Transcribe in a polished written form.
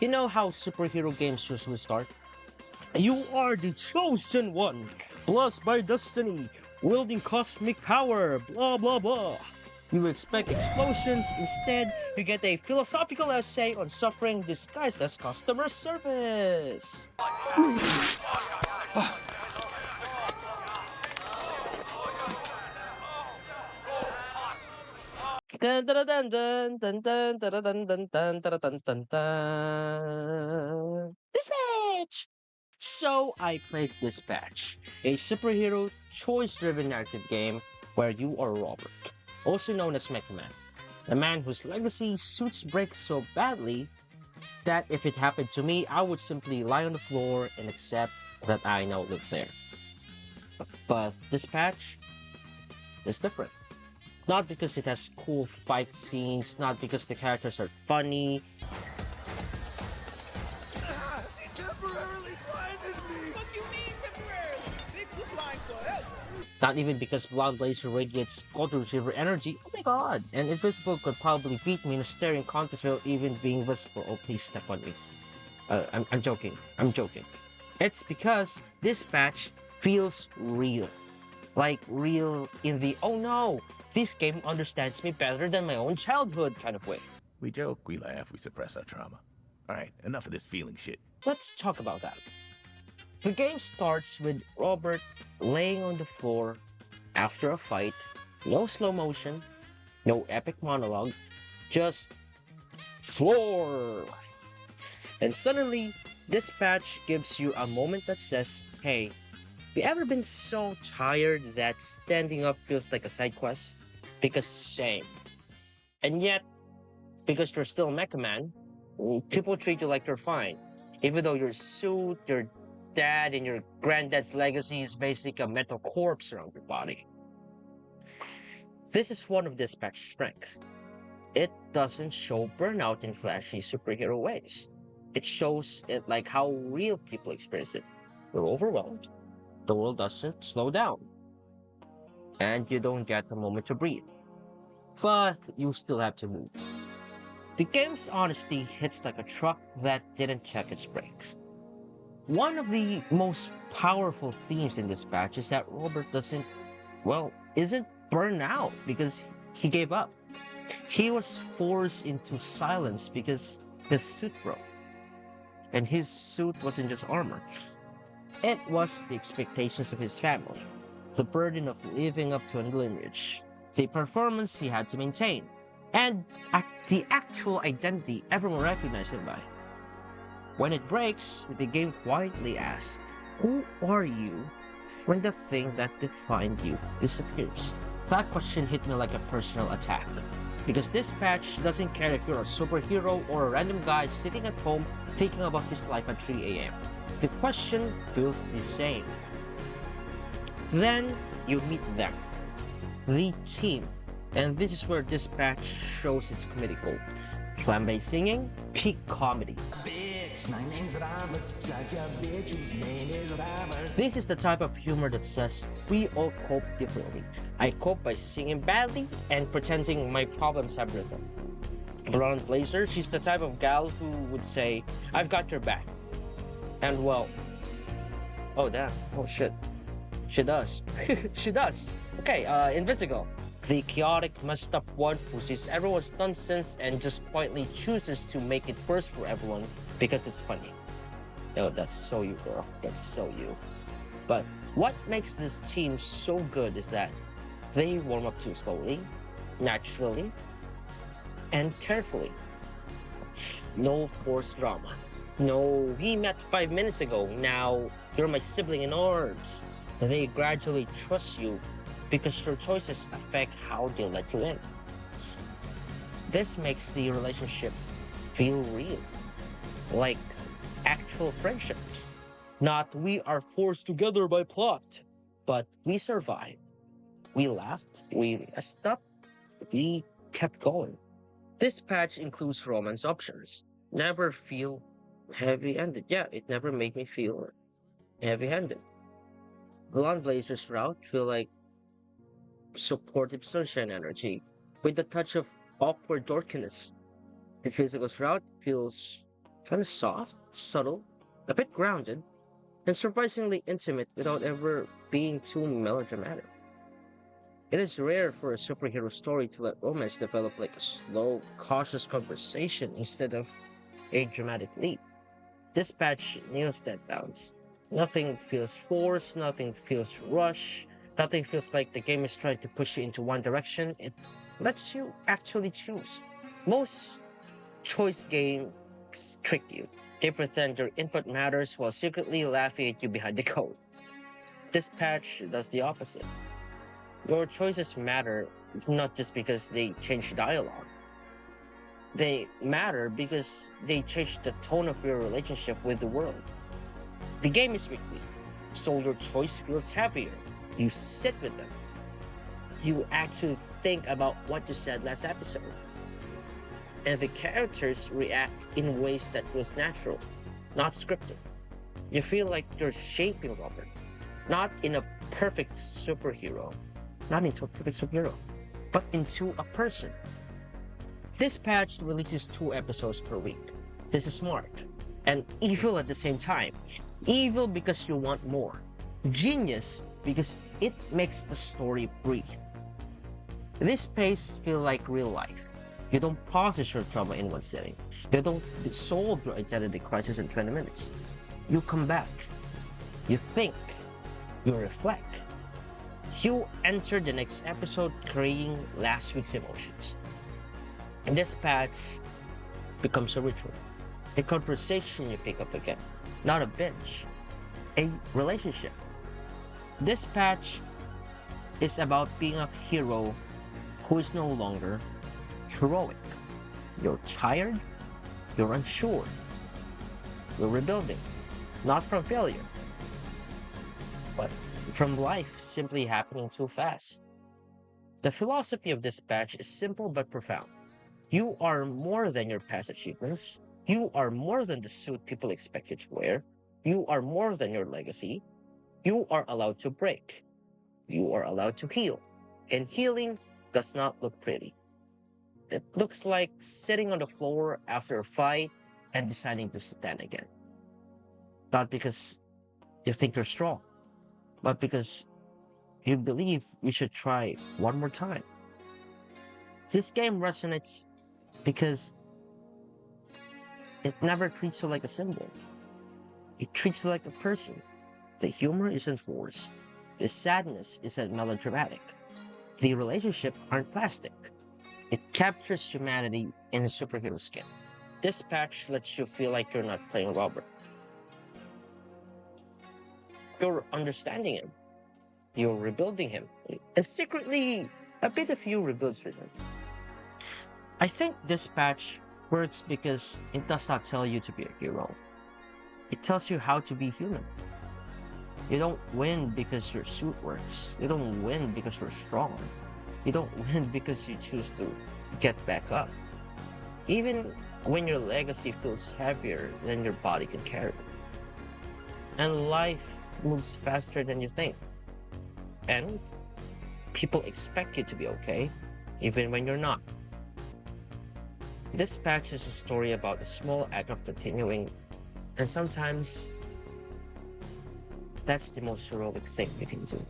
You know how superhero games usually start? You are the chosen one, blessed by destiny, wielding cosmic power, blah blah blah. You expect explosions, instead, you get a philosophical essay on suffering disguised as customer service. Dun, dun, dun, dun, dun, dun, dun, dun, dun, dun, dun, dun, dun, dun. Dispatch! So I played Dispatch, a superhero choice-driven narrative game where you are Robert, also known as Mech Man, a man whose legacy suits break so badly that if it happened to me, I would simply lie on the floor and accept that I now live there. But Dispatch is different. Not because it has cool fight scenes, not because the characters are funny, She temporarily blinded me! What you mean temporarily? Bitch, you blind forever. not even because Blonde Blazer radiates Gold Retriever energy. Oh my god! And Invisible could probably beat me in a staring contest without even being visible. Oh, please step on me. I'm joking. I'm joking. It's because this patch feels real. Like real in the, oh no, this game understands me better than my own childhood kind of way. We joke, we laugh, we suppress our trauma. Alright, enough of this feeling shit. Let's talk about that. The game starts with Robert laying on the floor after a fight, no slow motion, no epic monologue, just floor. And suddenly, this patch gives you a moment that says, hey, you ever been so tired that standing up feels like a side quest? Because same. And yet, because you're still Mecha Man, people treat you like you're fine. Even though your suit, your dad, and your granddad's legacy is basically a metal corpse around your body. This is one of Dispatch's strengths. It doesn't show burnout in flashy superhero ways. It shows it like how real people experience it. You're overwhelmed. The world doesn't slow down. And you don't get a moment to breathe. But you still have to move. The game's honesty hits like a truck that didn't check its brakes. One of the most powerful themes in this patch is that Robert isn't burned out because he gave up. He was forced into silence because his suit broke. And his suit wasn't just armor. It was the expectations of his family, the burden of living up to a lineage, the performance he had to maintain, and the actual identity everyone recognized him by. When it breaks, the game quietly asks, who are you when the thing that defined you disappears? That question hit me like a personal attack. Because this patch doesn't care if you're a superhero or a random guy sitting at home thinking about his life at 3 a.m. The question feels the same. Then you meet them, the team, and this is where this patch shows its comedic gold. Flambae singing, peak comedy. Bitch, my name's Robert, such a bitch whose name is Robert. This is the type of humor that says, we all cope differently. I cope by singing badly and pretending my problems have rhythm. Blonde Blazer, she's the type of gal who would say, I've got your back. And well, oh damn, oh shit. She does. She does. Okay, Invisigal, the chaotic, messed up one who sees everyone's nonsense and just quietly chooses to make it worse for everyone because it's funny. Yo, that's so you, girl. That's so you. But what makes this team so good is that they warm up too slowly, naturally, and carefully. No forced drama. No, we met 5 minutes ago. Now you're my sibling in arms. They gradually trust you because your choices affect how they let you in. This makes the relationship feel real, like actual friendships. Not we are forced together by plot, but we survived. We laughed, we messed up, we kept going. This patch includes romance options. Never feel heavy-handed. Yeah, it never made me feel heavy-handed. Blonde Blazer's route feel like supportive sunshine energy with a touch of awkward dorkiness. Invisigil's route feels kind of soft, subtle, a bit grounded, and surprisingly intimate without ever being too melodramatic. It is rare for a superhero story to let romance develop like a slow, cautious conversation instead of a dramatic leap. This patch nails that balance. Nothing feels forced, nothing feels rushed, nothing feels like the game is trying to push you into one direction. It lets you actually choose. Most choice games trick you. They pretend your input matters while secretly laughing at you behind the code. This patch does the opposite. Your choices matter not just because they change dialogue. They matter because they change the tone of your relationship with the world. The game is weekly, so your choice feels heavier. You sit with them. You actually think about what you said last episode. And the characters react in ways that feels natural, not scripted. You feel like you're shaping Robert, not in a perfect superhero, not into a perfect superhero, but into a person. This patch releases 2 episodes per week. This is smart and evil at the same time. Evil because you want more. Genius because it makes the story breathe. This pace feels like real life. You don't process your trauma in one sitting. You don't solve your identity crisis in 20 minutes. You come back. You think. You reflect. You enter the next episode carrying last week's emotions. And this patch becomes a ritual, a conversation you pick up again, not a binge, a relationship. This patch is about being a hero who is no longer heroic. You're tired, you're unsure, you're rebuilding, not from failure, but from life simply happening too fast. The philosophy of this patch is simple but profound. You are more than your past achievements. You are more than the suit people expect you to wear. You are more than your legacy. You are allowed to break. You are allowed to heal. And healing does not look pretty. It looks like sitting on the floor after a fight and deciding to stand again. Not because you think you're strong, but because you believe you should try one more time. This game resonates because it never treats you like a symbol. It treats you like a person. The humor isn't forced. The sadness isn't melodramatic. The relationships aren't plastic. It captures humanity in a superhero skin. This patch lets you feel like you're not playing Robert. You're understanding him. You're rebuilding him. And secretly, a bit of you rebuilds with him. I think this patch works because it does not tell you to be a hero. It tells you how to be human. You don't win because your suit works. You don't win because you're strong. You don't win because you choose to get back up. Even when your legacy feels heavier than your body can carry. And life moves faster than you think. And people expect you to be okay, even when you're not. This patch is a story about a small act of continuing, and sometimes that's the most heroic thing you can do.